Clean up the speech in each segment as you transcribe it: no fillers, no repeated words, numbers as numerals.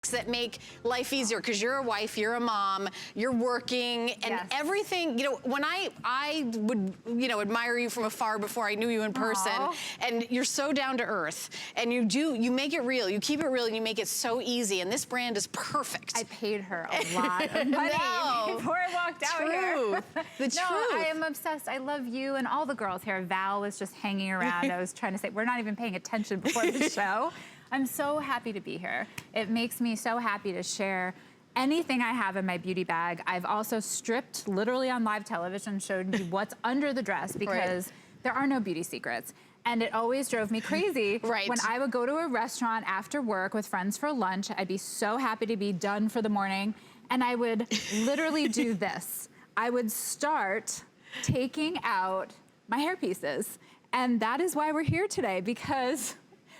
that make life easier, because you're a wife, you're a mom, you're working, and everything, you know, when I would, you know, admire you from afar before I knew you in person, and you're so down to earth, and you make it real, you keep it real, and you make it so easy, and this brand is perfect. I paid her a lot of money before I walked out here. The truth. I am obsessed. I love you and all the girls here. Val was just hanging around. I was trying to say, we're not even paying attention before the show. I'm so happy to be here. It makes me so happy to share anything I have in my beauty bag. I've also stripped, literally on live television, showed you what's under the dress, because there are no beauty secrets. And it always drove me crazy when I would go to a restaurant after work with friends for lunch. I'd be so happy to be done for the morning, and I would literally do this. I would start taking out my hair pieces. And that is why we're here today, because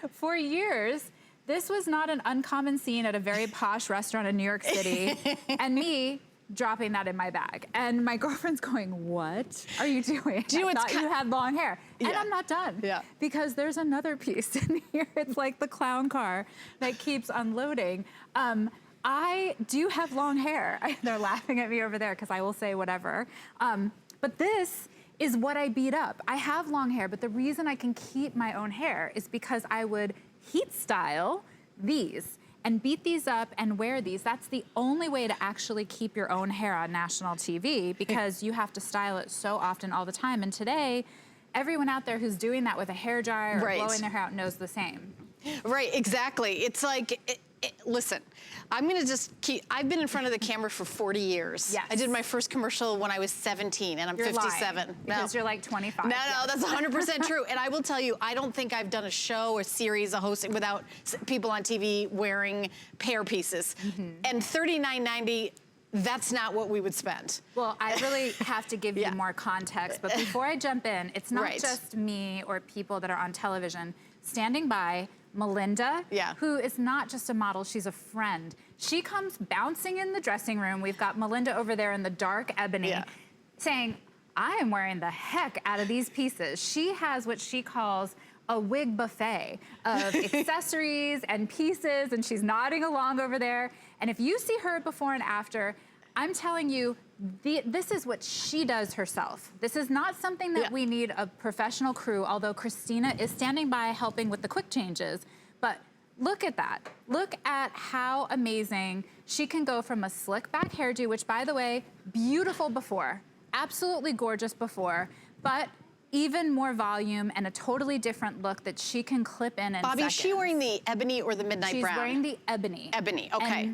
for years, this was not an uncommon scene at a very posh restaurant in New York City, and me dropping that in my bag. And my girlfriend's going, what are you doing? I thought you had long hair. And I'm not done, because there's another piece in here. It's like the clown car that keeps unloading. I do have long hair. They're laughing at me over there, because I will say whatever. But this is what I beat up. I have long hair, but the reason I can keep my own hair is because I would heat style these and beat these up and wear these. That's the only way to actually keep your own hair on national TV, because you have to style it so often all the time. And today, everyone out there who's doing that with a hair dryer or blowing their hair out knows the same. Right, exactly. It's like, listen, I'm gonna just keep, I've been in front of the camera for 40 years. I did my first commercial when I was 17, and I'm 57. Lying, because you're like 25. No, that's 100% true. And I will tell you, I don't think I've done a show, a series, a hosting without people on TV wearing hair pieces. And $39.90, that's not what we would spend. Well, I really have to give you more context, but before I jump in, it's not just me or people that are on television. Standing by, Melinda, who is not just a model, she's a friend. She comes bouncing in the dressing room. We've got Melinda over there in the dark ebony saying, I am wearing the heck out of these pieces. She has what she calls a wig buffet of accessories and pieces, and she's nodding along over there. And if you see her before and after, I'm telling you, this is what she does herself. This is not something that we need a professional crew, although Christina is standing by helping with the quick changes. But look at that. Look at how amazing she can go from a slick back hairdo, which, by the way, beautiful before, absolutely gorgeous before, but even more volume and a totally different look that she can clip in seconds. Bobby, is she wearing the ebony or the midnight brown? She's wearing the ebony. Ebony, okay.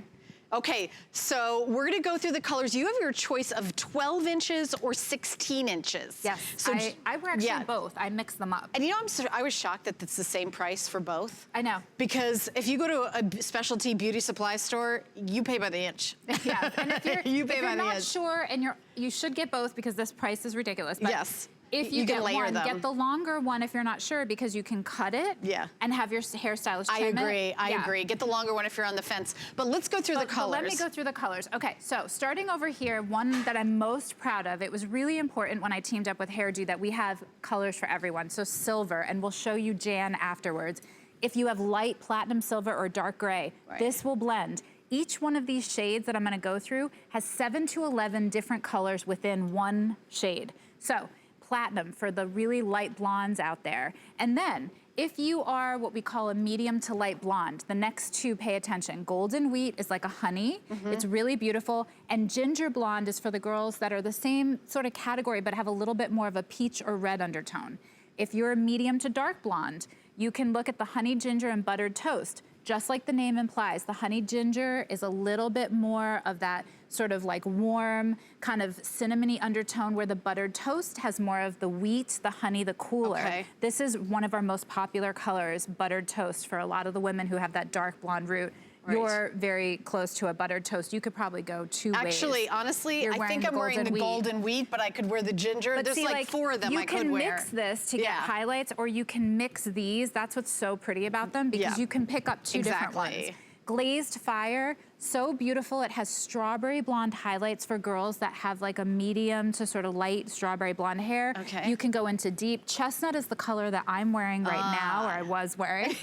Okay, so we're gonna go through the colors. You have your choice of 12 inches or 16 inches. Yes, so I wear actually both. I mix them up. And you know, I was shocked that it's the same price for both. I know. Because if you go to a specialty beauty supply store, you pay by the inch. Yeah, and if you're not sure, and you should get both, because this price is ridiculous. But if you get one, get the longer one if you're not sure, because you can cut it and have your hairstylist trim it. I agree. Get the longer one if you're on the fence. But let's go through the colors. But let me go through the colors. Okay, so starting over here, one that I'm most proud of, it was really important when I teamed up with Hairdo that we have colors for everyone. So silver, and we'll show you Jan afterwards. If you have light platinum silver or dark gray, this will blend. Each one of these shades that I'm gonna go through has 7 to 11 different colors within one shade. So, platinum for the really light blondes out there. And then, if you are what we call a medium to light blonde, the next two, pay attention. Golden wheat is like a honey. It's really beautiful. And ginger blonde is for the girls that are the same sort of category but have a little bit more of a peach or red undertone. If you're a medium to dark blonde, you can look at the honey ginger and buttered toast. Just like the name implies, the honey ginger is a little bit more of that sort of like warm, kind of cinnamony undertone, where the buttered toast has more of the wheat, the honey, the cooler. This is one of our most popular colors, buttered toast, for a lot of the women who have that dark blonde root. You're very close to a buttered toast. You could probably go two ways. Actually, honestly, I think I'm wearing the golden wheat, but I could wear the ginger. But there's like 4 of them I could wear. You can mix this to get highlights, or you can mix these. That's what's so pretty about them, because you can pick up two different ones. Glazed Fire, so beautiful. It has strawberry blonde highlights for girls that have like a medium to sort of light strawberry blonde hair. Okay. You can go into deep. Chestnut is the color that I'm wearing right now, or I was wearing.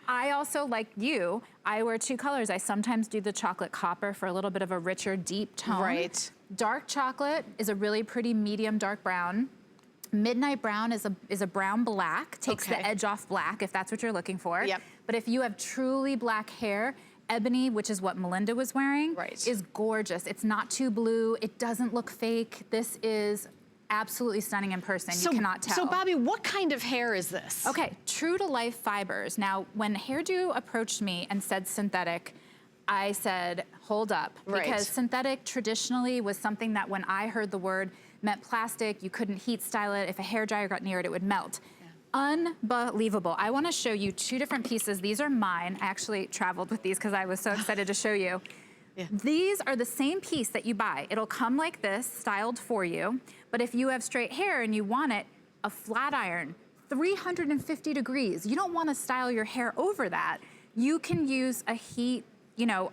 I also, like you, I wear 2 colors. I sometimes do the chocolate copper for a little bit of a richer, deep tone. Right. Dark chocolate is a really pretty medium dark brown. Midnight brown is a brown black, takes the edge off black if that's what you're looking for. Yep. But if you have truly black hair, Ebony, which is what Melinda was wearing, is gorgeous. It's not too blue. It doesn't look fake. This is absolutely stunning in person. You cannot tell. So Bobby, what kind of hair is this? Okay, true to life fibers. Now, when Hairdo approached me and said synthetic, I said, hold up. Because synthetic traditionally was something that when I heard the word meant plastic, you couldn't heat style it. If a hairdryer got near it, it would melt. Unbelievable. I want to show you 2 different pieces. These are mine. I actually traveled with these because I was so excited to show you. These are the same piece that you buy. It'll come like this, styled for you. But if you have straight hair and you want it, a flat iron, 350 degrees. You don't want to style your hair over that. You can use a heat,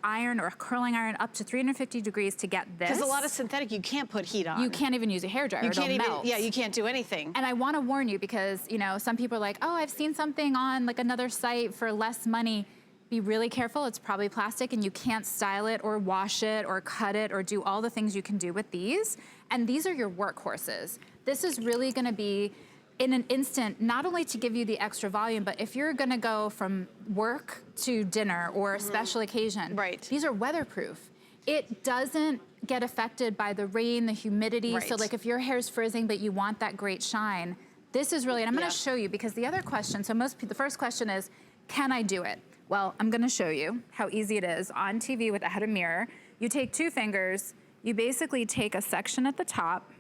iron or a curling iron up to 350 degrees to get this. Because a lot of synthetic, you can't put heat on. You can't even use a hairdryer, it'll melt. Yeah, you can't do anything. And I want to warn you because, some people are like, oh, I've seen something on like another site for less money. Be really careful, it's probably plastic and you can't style it or wash it or cut it or do all the things you can do with these. And these are your workhorses. This is really gonna be in an instant, not only to give you the extra volume, but if you're gonna go from work to dinner or a special occasion, these are weatherproof. It doesn't get affected by the rain, the humidity. So like if your hair's frizzing, but you want that great shine, this is really, and I'm gonna show you because the other question, the first question is, can I do it? Well, I'm gonna show you how easy it is on TV without a mirror. You take 2 fingers, you basically take a section at the top,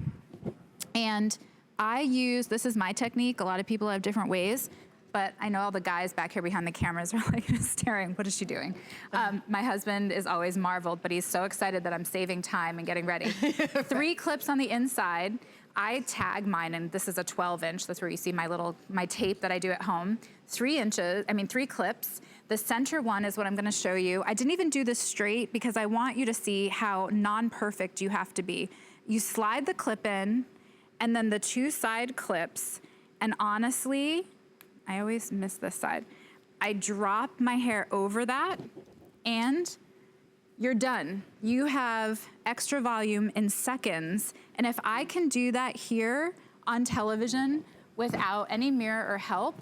and I use, this is my technique, a lot of people have different ways, but I know all the guys back here behind the cameras are like staring, what is she doing? My husband is always marveled, but he's so excited that I'm saving time and getting ready. 3 clips on the inside. I tag mine, and this is a 12-inch, that's where you see my tape that I do at home. 3 clips. The center one is what I'm gonna show you. I didn't even do this straight because I want you to see how non-perfect you have to be. You slide the clip in, and then the 2 side clips, and honestly, I always miss this side. I drop my hair over that, and you're done. You have extra volume in seconds, and if I can do that here on television without any mirror or help,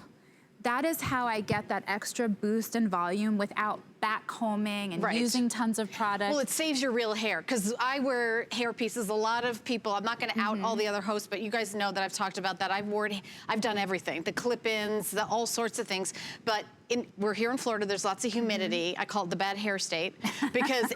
that is how I get that extra boost in volume without back combing and using tons of product. Well, it saves your real hair because I wear hair pieces. A lot of people, I'm not going to out all the other hosts, but you guys know that I've talked about that. I've done everything, the clip-ins, all sorts of things. But we're here in Florida. There's lots of humidity. I call it the bad hair state because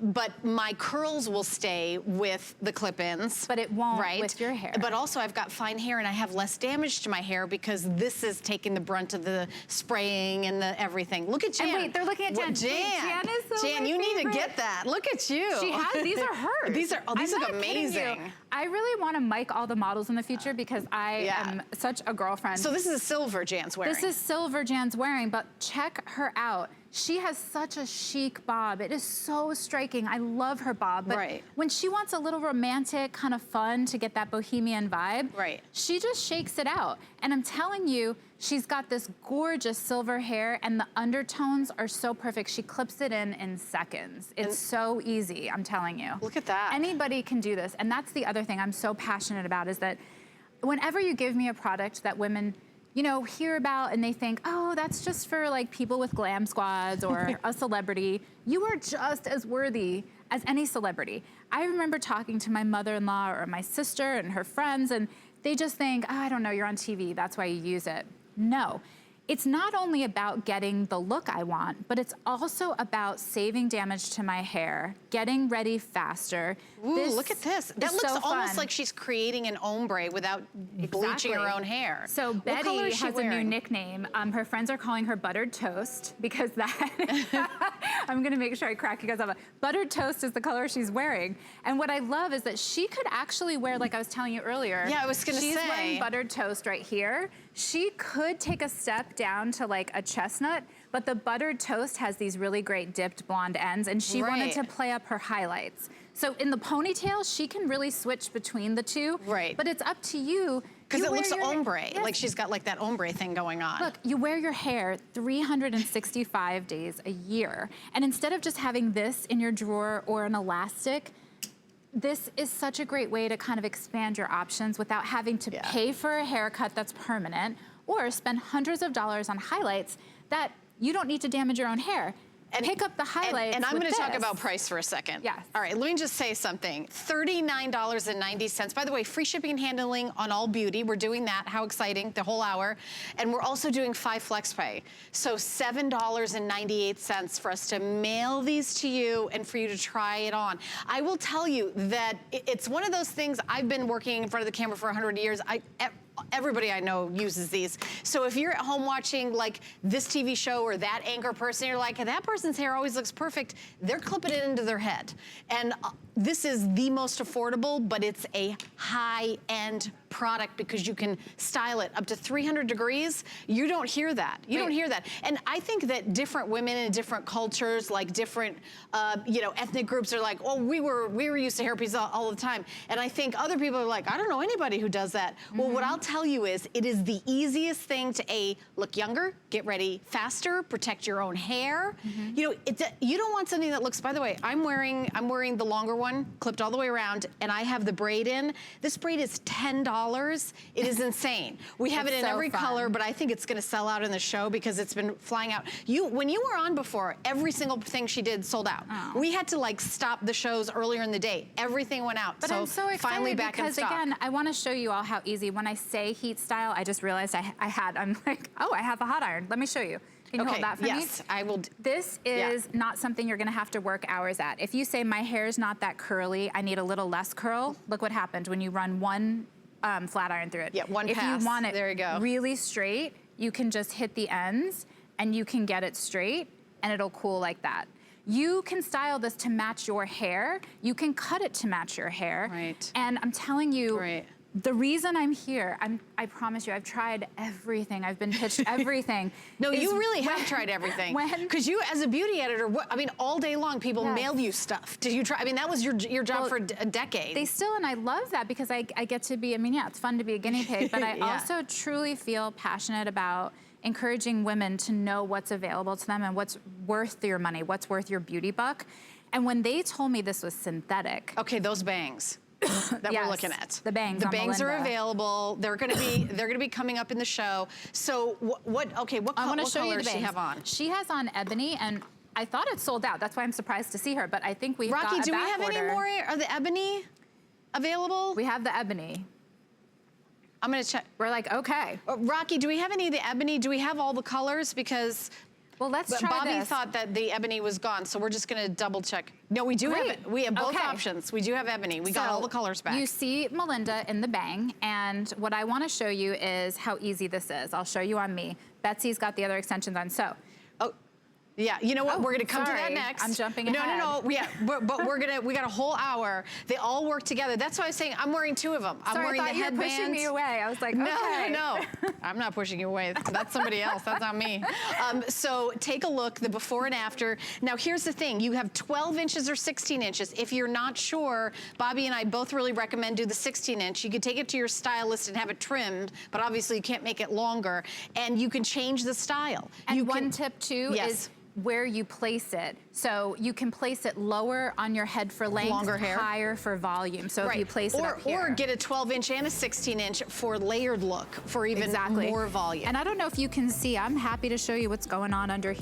but my curls will stay with the clip-ins. But it won't with your hair. But also I've got fine hair and I have less damage to my hair because this is taking the brunt of the spraying and the everything. Look at Jan. And wait, they're looking at Jan. Jan is so Jan, you need to get that. Look at you. She has, these are hers. These look amazing. I really want to mic all the models in the future because I am such a girlfriend. So this is a silver Jan's wearing. This is silver Jan's wearing, but check her out. She has such a chic bob. It is so striking. I love her bob. But when she wants a little romantic kind of fun to get that bohemian vibe, she just shakes it out. And I'm telling you, she's got this gorgeous silver hair and the undertones are so perfect. She clips it in seconds. It's so easy, I'm telling you. Look at that. Anybody can do this. And that's the other thing I'm so passionate about is that whenever you give me a product that women hear about and they think, oh, that's just for like people with glam squads or a celebrity. You are just as worthy as any celebrity. I remember talking to my mother-in-law or my sister and her friends, and they just think, oh, I don't know, you're on TV, that's why you use it. No. It's not only about getting the look I want, but it's also about saving damage to my hair, getting ready faster. Ooh, look at this. That looks almost like she's creating an ombre without bleaching her own hair. So Betty has a new nickname. Her friends are calling her Buttered Toast because I'm gonna make sure I crack you guys up. Buttered Toast is the color she's wearing. And what I love is that she could actually wear, like I was telling you earlier. Yeah, I was gonna say. She's wearing Buttered Toast right here. She could take a step down to like a chestnut, But the buttered toast has these really great dipped blonde ends, and she wanted to play up her highlights. So in the ponytail, she can really switch between the two. Right. But it's up to you. Because it looks ombre, like she's got like that ombre thing going on. Look, you wear your hair 365 days a year. And instead of just having this in your drawer or an elastic, this is such a great way to kind of expand your options without having to pay for a haircut that's permanent or spend hundreds of dollars on highlights that you don't need to damage your own hair. And pick up the highlights. And I'm going to talk about price for a second. Yes. All right, let me just say something. $39.90. By the way, free shipping and handling on all beauty. We're doing that. How exciting, the whole hour. And we're also doing 5 flex pay. So $7.98 for us to mail these to you and for you to try it on. I will tell you that it's one of those things. I've been working in front of the camera for 100 years. Everybody I know uses these. So if you're at home watching like this TV show or that anchor person, you're like, that person's hair always looks perfect, they're clipping it into their head. And this is the most affordable, but it's a high-end product because you can style it up to 300 degrees. You don't hear that. You don't hear that. And I think that different women in different cultures, like different, ethnic groups are like, oh, we were used to hairpieces all the time. And I think other people are like, I don't know anybody who does that. Well, what I'll tell you is it is the easiest thing to look younger, get ready faster, protect your own hair. You don't want something that looks, by the way, I'm wearing the longer one, clipped all the way around, and I have the braid in. This braid is $10. It is insane. We have it in every color, but I think it's going to sell out in the show because it's been flying out. When you were on before, every single thing she did sold out. Oh. We had to like stop the shows earlier in the day. Everything went out. But I'm so excited finally back in stock. Again, I want to show you all how easy. When I say heat style, I just realized I'm like, oh, I have a hot iron. Let me show you. Can you hold that for me? Yes, I will. This is not something you're gonna have to work hours at. If you say my hair's not that curly, I need a little less curl, look what happened when you run one flat iron through it. Yeah, one pass. If you want it there you go. really straight, you can just hit the ends and you can get it straight and it'll cool like that. You can style this to match your hair. You can cut it to match your hair. Right. And I'm telling you, the reason I'm here, I promise you, I've tried everything. I've been pitched everything. No, you really have tried everything. Because you, as a beauty editor, all day long, people mail you stuff. Did you try? I mean, that was your job for a decade. They still, and I love that because I get to be, it's fun to be a guinea pig, but I also truly feel passionate about encouraging women to know what's available to them and what's worth your money, what's worth your beauty buck. And when they told me this was synthetic. Okay, those bangs. That we're looking at. The bangs. The bangs are available. They're going to be coming up in the show. So what color does she have on? She has on Ebony, and I thought it sold out. That's why I'm surprised to see her. But I think we've got a Rocky, do we have order. any more? Are the Ebony available? We have the Ebony. I'm going to check. We're like, okay. Rocky, do we have any of the Ebony? Do we have all the colors? Because well, let's try Bobby this. thought that the Ebony was gone, so we're just going to double check. No, we do have it. We have both options. We do have Ebony. We got all the colors back. You see Melinda in the bang, and what I want to show you is how easy this is. I'll show you on me. Betsy's got the other extensions on. So. Yeah, you know what? We're gonna come to that next. I'm jumping ahead. No. Yeah, but we got a whole hour. They all work together. That's why I was saying I'm wearing 2 of them. I'm wearing the headband. You were pushing me away. I was like, okay. No. I'm not pushing you away. That's somebody else. That's not me. So take a look, the before and after. Now here's the thing. You have 12 inches or 16 inches. If you're not sure, Bobby and I both really recommend do the 16-inch. You can take it to your stylist and have it trimmed, but obviously you can't make it longer. And you can change the style. And one tip too is where you place it. So you can place it lower on your head for length, longer hair, higher for volume. So if you place it up here. Or get a 12-inch and a 16-inch for layered look, for even more volume. And I don't know if you can see, I'm happy to show you what's going on under here.